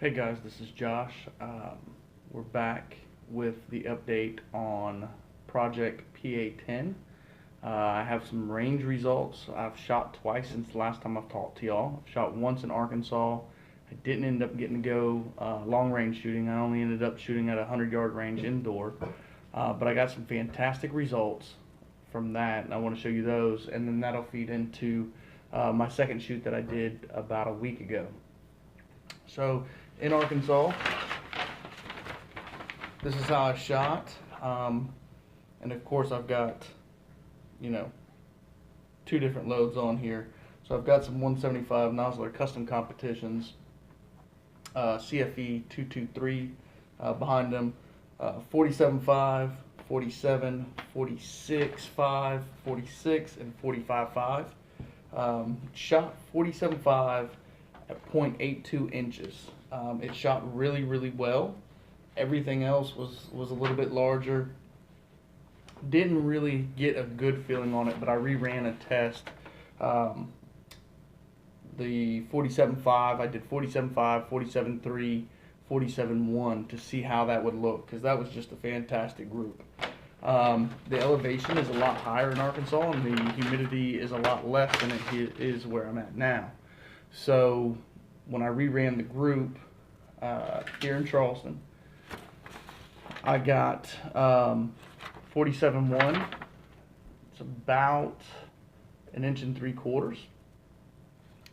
Hey guys, this is Josh. We're back with the update on Project PA-10. I have some range results. I've shot twice since the last time I've talked to y'all. I shot once in Arkansas. I didn't end up getting to go long range shooting. I only ended up shooting at a 100-yard range indoor. But I got some fantastic results from that, and I want to show you those, and then that'll feed into my second shoot that I did about a week ago. So in Arkansas, this is how I shot. And of course I've got, you know, two different loads on here. So I've got some 175 Nosler custom competitions, CFE 223 behind them, 47.5, 47, 46.5, 46, and 45.5. Shot 47.5 at 0.82 inches. It shot really well. Everything else was a little bit larger. Didn't really get a good feeling on it, but I reran a test. The 47.5, I did 47.5, 47.3, 47.1 to see how that would look, because that was just a fantastic group. The elevation is a lot higher in Arkansas, and the humidity is a lot less than it is where I'm at now. So when I reran the group here in Charleston, I got 47.1. It's about 1 3/4 inches.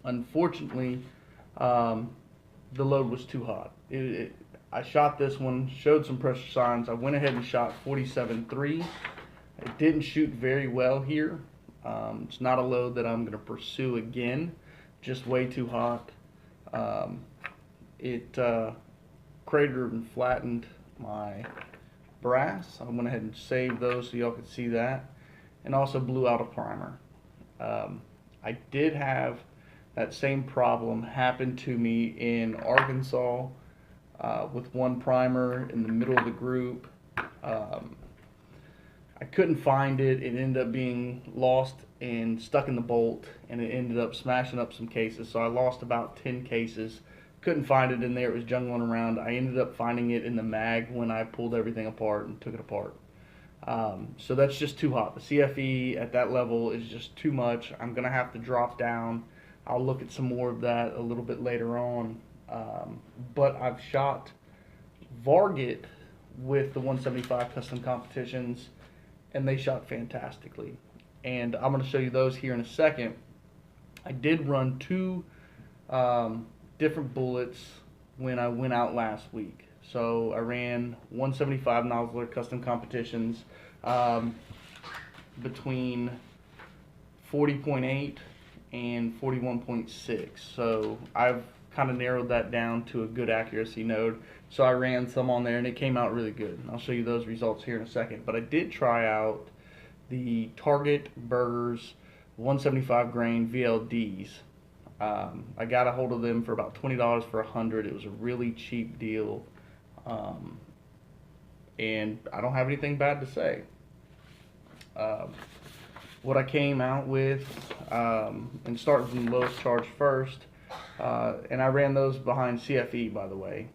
Unfortunately, the load was too hot. I shot this one, showed some pressure signs. I went ahead and shot 47.3. It didn't shoot very well here. It's not a load that I'm going to pursue again. Just way too hot. It cratered and flattened my brass. I went ahead and saved those so y'all could see that, and also blew out a primer. I did have that same problem happen to me in Arkansas with one primer in the middle of the group. I couldn't find it. It ended up being lost and stuck in the bolt, and it ended up smashing up some cases. So I lost about 10 cases. Couldn't find it in there. It was jungling around. I ended up finding it in the mag when I pulled everything apart and took it apart. So that's just too hot. The CFE at that level is just too much. I'm going to have to drop down. I'll look at some more of that a little bit later on. But I've shot Varget with the 175 custom competitions, and they shot fantastically. And I'm going to show you those here in a second. I did run two different bullets when I went out last week. So I ran 175 Nosler custom competitions between 40.8 and 41.6. So I've kind of narrowed that down to a good accuracy node. So I ran some on there and it came out really good. I'll show you those results here in a second. But I did try out the Target Burgers 175 grain VLDs. I got a hold of them for about $20 for 100. It was a really cheap deal. And I don't have anything bad to say. What I came out with, and starting from the lowest charge first, and I ran those behind CFE, by the way.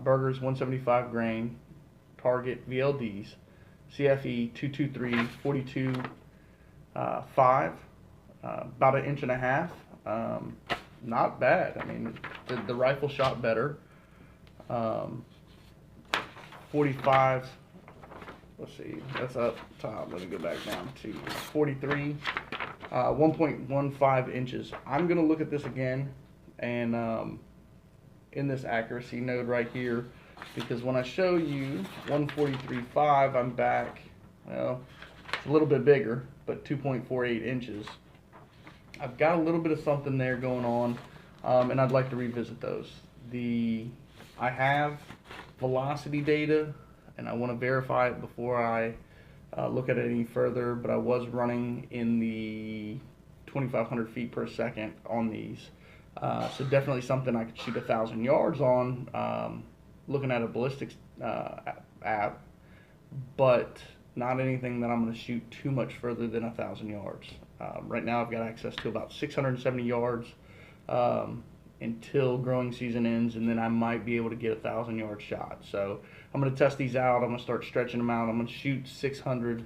Burgers 175 grain, Target VLDs, CFE 223, 42, 5, about 1.5 inches. Not bad. I mean, the rifle shot better. 45, let's see, that's up top. Let me go back down to 43, 1.15 inches. I'm going to look at this again and in this accuracy node right here, because when I show you 143.5, I'm back, well, it's a little bit bigger, but 2.48 inches. I've got a little bit of something there going on, and I'd like to revisit those. I have velocity data, and I want to verify it before I look at it any further, but I was running in the 2,500 feet per second on these. So definitely something I could shoot 1,000 yards on, looking at a ballistics app, but not anything that I'm going to shoot too much further than 1,000 yards. Right now I've got access to about 670 yards, until growing season ends, and then I might be able to get a 1,000-yard shot. So I'm going to test these out. I'm going to start stretching them out. I'm going to shoot 600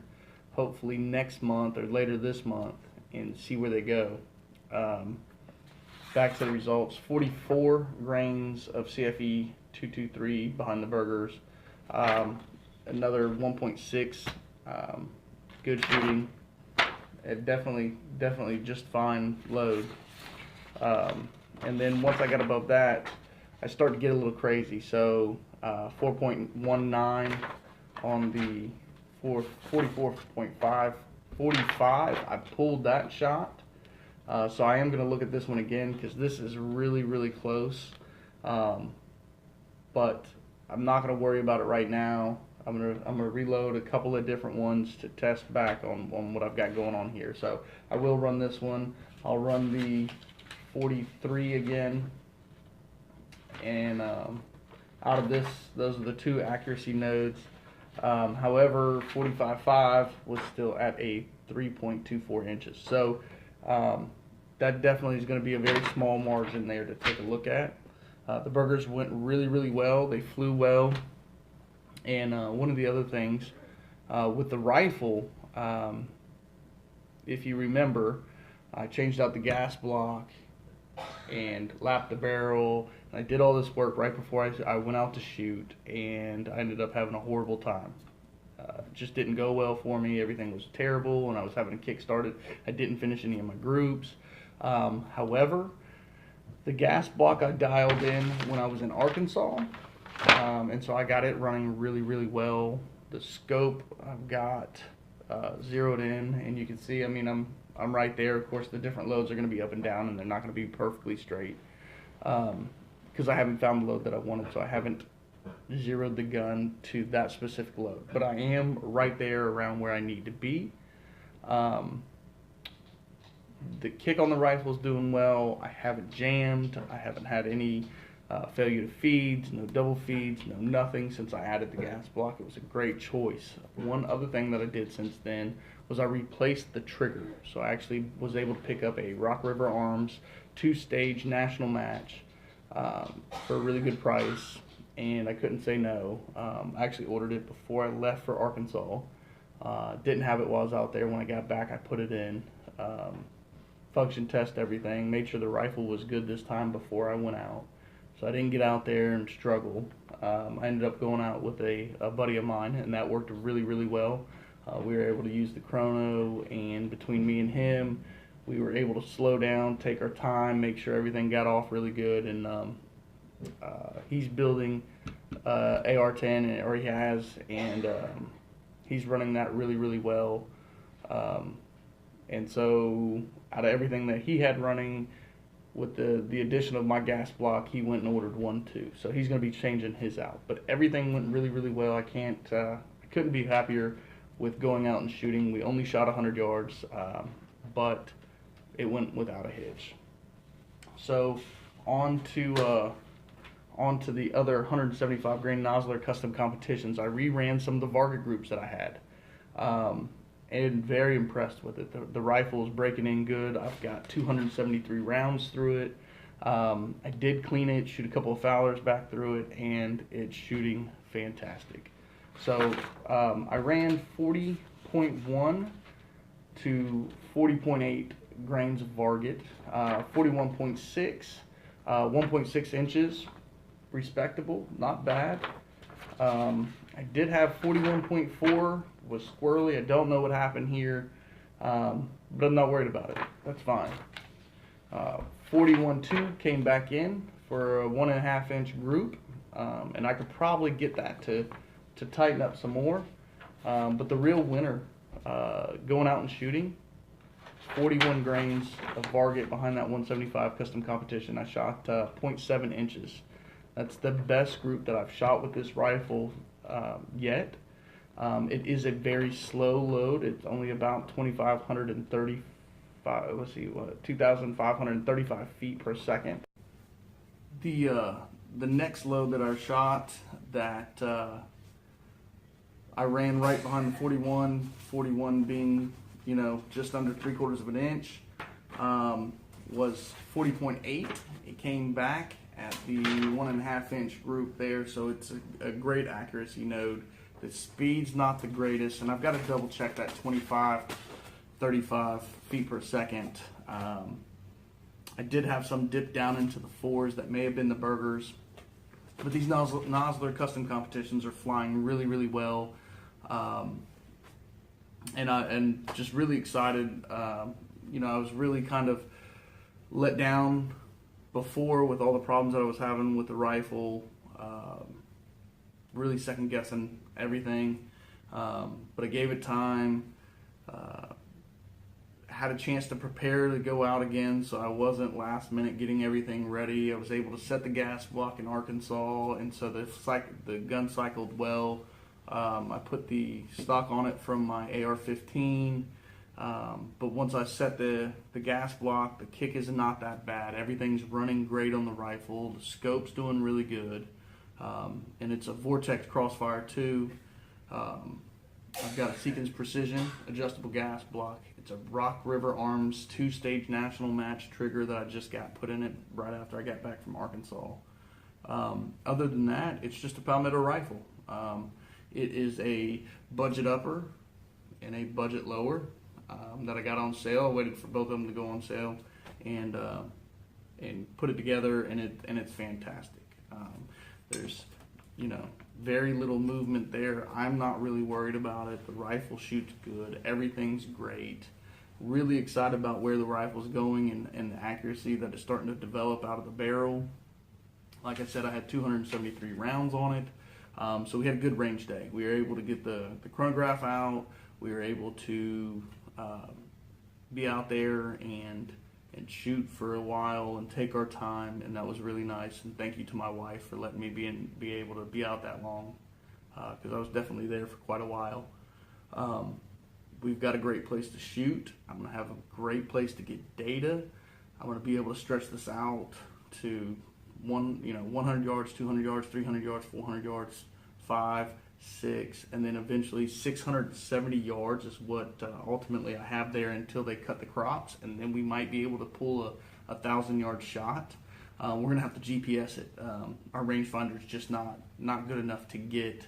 hopefully next month or later this month and see where they go. Back to the results: 44 grains of CFE 223 behind the burgers. Another 1.6. Good shooting. It definitely just fine load. And then once I got above that, I started to get a little crazy. So 4.19 on the 44.5, 45. I pulled that shot. So I am going to look at this one again because this is really close. But I'm not going to worry about it right now. I'm gonna reload a couple of different ones to test back on what I've got going on here. So I will run this one. I'll run the 43 again, and out of this, those are the two accuracy nodes. However, 45.5 was still at a 3.24 inches. So that definitely is going to be a very small margin there to take a look at. The burgers went really well. They flew well. And one of the other things with the rifle, if you remember, I changed out the gas block and lapped the barrel. And I did all this work right before I went out to shoot, and I ended up having a horrible time. It just didn't go well for me. Everything was terrible, and I was having to kick started. I didn't finish any of my groups. However, the gas block I dialed in when I was in Arkansas. And so I got it running really well. The scope I've got zeroed in, and you can see, I mean, I'm right there. Of course, the different loads are going to be up and down, and they're not going to be perfectly straight because I haven't found the load that I wanted, so I haven't zeroed the gun to that specific load. But I am right there around where I need to be. The kick on the rifle is doing well. I haven't jammed. I haven't had any failure to feeds, no double feeds, no nothing since I added the gas block. It was a great choice. One other thing that I did since then was I replaced the trigger. So I actually was able to pick up a Rock River Arms 2-stage national match for a really good price, and I couldn't say no. I actually ordered it before I left for Arkansas. Didn't have it while I was out there. When I got back, I put it in. Function test everything, made sure the rifle was good this time before I went out. So I didn't get out there and struggle. I ended up going out with a buddy of mine, and that worked really well. We were able to use the chrono, and between me and him, we were able to slow down, take our time, make sure everything got off really good. And he's building AR-10, or he has, and he's running that really well. And so out of everything that he had running, with the addition of my gas block, he went and ordered one too. So he's going to be changing his out. But everything went really well. I couldn't be happier with going out and shooting. We only shot 100 yards, but it went without a hitch. So on to the other 175 grain nozzler custom competitions. I reran some of the Varga groups that I had. And very impressed with it. The rifle is breaking in good. I've got 273 rounds through it. I did clean it, shoot a couple of foulers back through it, and it's shooting fantastic. So I ran 40.1 to 40.8 grains of Varget, 41.6, 1.6 inches, respectable, not bad. I did have 41.4, was squirrely. I don't know what happened here, but I'm not worried about it. That's fine. 41.2 came back in for a 1.5 inch group, and I could probably get that to tighten up some more. But the real winner, going out and shooting, 41 grains of Varget behind that 175 custom competition. I shot 0.7 inches. That's the best group that I've shot with this rifle yet. It is a very slow load. It's only about 2,535 feet per second. The next load that I shot that I ran right behind the 41 being, just under 3/4 of an inch. was 40.8. It came back at the 1.5 inch group there, so it's a great accuracy node. The speed's not the greatest, and I've got to double check that 25, 35 feet per second. I did have some dip down into the 4s that may have been the Burgers, but these Nosler custom competitions are flying really, really well. And just really excited. You know, I was really kind of let down before with all the problems that I was having with the rifle, really second guessing everything. But I gave it time, had a chance to prepare to go out again, so I wasn't last minute getting everything ready. I was able to set the gas block in Arkansas, and so the gun cycled well. I put the stock on it from my AR-15, but once I set the gas block, the kick is not that bad. Everything's running great on the rifle. The scope's doing really good, and it's a Vortex Crossfire 2. I've got a Seekins Precision adjustable gas block. It's a Rock River Arms 2-stage national match trigger that I just got put in it right after I got back from Arkansas. Other than that, it's just a Palmetto rifle. It is a budget upper and a budget lower that I got on sale. I waited for both of them to go on sale and put it together, and it's fantastic. There's, you know, very little movement there. I'm not really worried about it. The rifle shoots good. Everything's great. Really excited about where the rifle's going and the accuracy that it's starting to develop out of the barrel. Like I said, I had 273 rounds on it. So we had a good range day. We were able to get the chronograph out. We were able to be out there and shoot for a while and take our time, and that was really nice. And thank you to my wife for letting me be able to be out that long, because I was definitely there for quite a while. We've got a great place to shoot. I'm going to have a great place to get data. I'm going to be able to stretch this out to 100 yards, 200 yards, 300 yards, 400 yards, 5, 6, and then eventually 670 yards is what ultimately I have there until they cut the crops, and then we might be able to pull a 1,000-yard shot. We're going to have to GPS it. Our rangefinder is just not good enough to get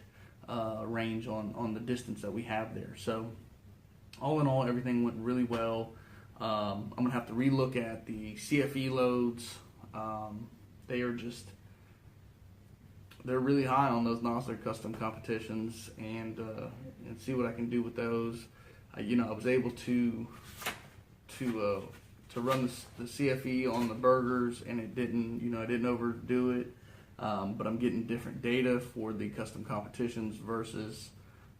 range on the distance that we have there. So all in all, everything went really well. I'm going to have to relook at the CFE loads. They're really high on those Nosler custom competitions, and see what I can do with those. I was able to run the CFE on the Burgers, and it didn't overdo it. But I'm getting different data for the custom competitions versus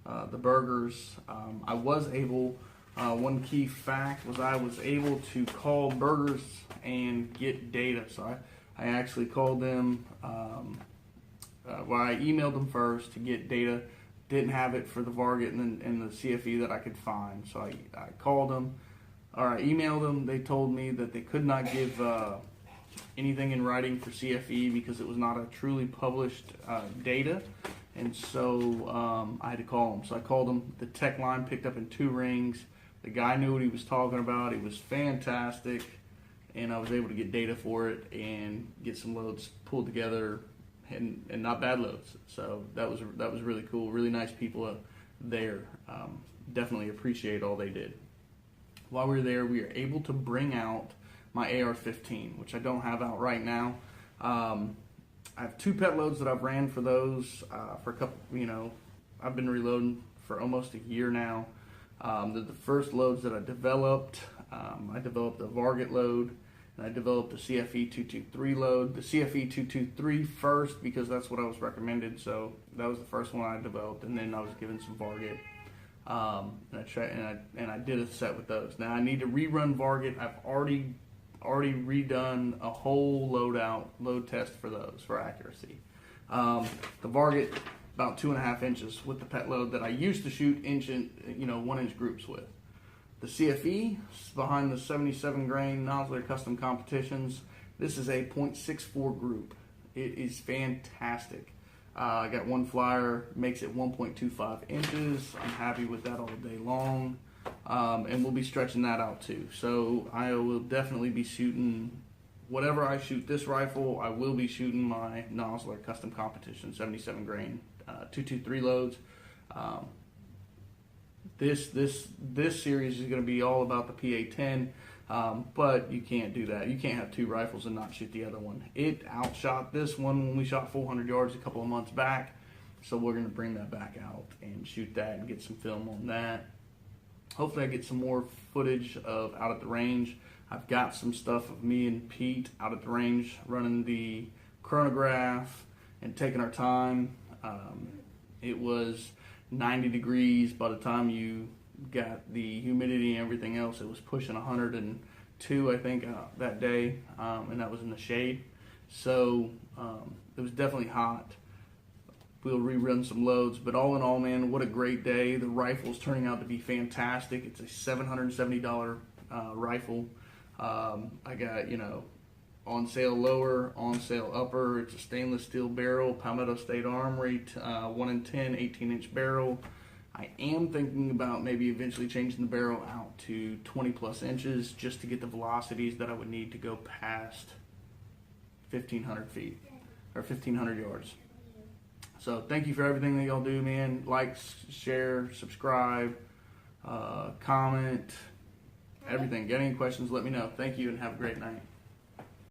the Burgers. I was able. One key fact was I was able to call Burgers and get data. So I actually called them. I emailed them first to get data. Didn't have it for the Varget and the CFE that I could find. So I called them, or I emailed them. They told me that they could not give anything in writing for CFE because it was not a truly published data. And so I had to call them. So I called them. The tech line picked up in 2 rings. The guy knew what he was talking about. He was fantastic. And I was able to get data for it and get some loads pulled together, and not bad loads. So that was really cool. Really nice people there. Definitely appreciate all they did. While we were there, we were able to bring out my AR-15, which I don't have out right now. I have 2 pet loads that I've ran for those for a couple. I've been reloading for almost a year now. They're the first loads that I developed. I developed a Varget load, and I developed a CFE 223 load. The CFE 223 first because that's what I was recommended, so that was the first one I developed, and then I was given some Varget. And I did a set with those. Now I need to rerun Varget. I've already redone a whole load test for those for accuracy. The Varget about 2.5 inches with the pet load that I used to shoot 1-inch groups with. The CFE is behind the 77 grain Nosler custom competitions. This is a .64 group. It is fantastic. I got one flyer, makes it 1.25 inches. I'm happy with that all day long. and we'll be stretching that out too. So I will definitely be shooting, whatever I shoot this rifle, I will be shooting my Nosler Custom Competition 77 grain 223 loads. This series is going to be all about the PA-10, but you can't do that. You can't have two rifles and not shoot the other one. It outshot this one when we shot 400 yards a couple of months back, so we're going to bring that back out and shoot that and get some film on that. Hopefully I get some more footage of out at the range. I've got some stuff of me and Pete out at the range running the chronograph and taking our time. It was 90 degrees by the time you got the humidity and everything else. It was pushing 102, I think, that day, and that was in the shade. So it was definitely hot. We'll rerun some loads, but all in all, man, what a great day. The rifle's turning out to be fantastic. It's a $770 rifle. I got, on sale lower, on sale upper. It's a stainless steel barrel, Palmetto State Armory, 1 in 10, 18-inch barrel. I am thinking about maybe eventually changing the barrel out to 20 plus inches just to get the velocities that I would need to go past 1,500 feet or 1,500 yards. So thank you for everything that y'all do, man. Like, share, subscribe, comment, everything. Got any questions, let me know. Thank you and have a great night.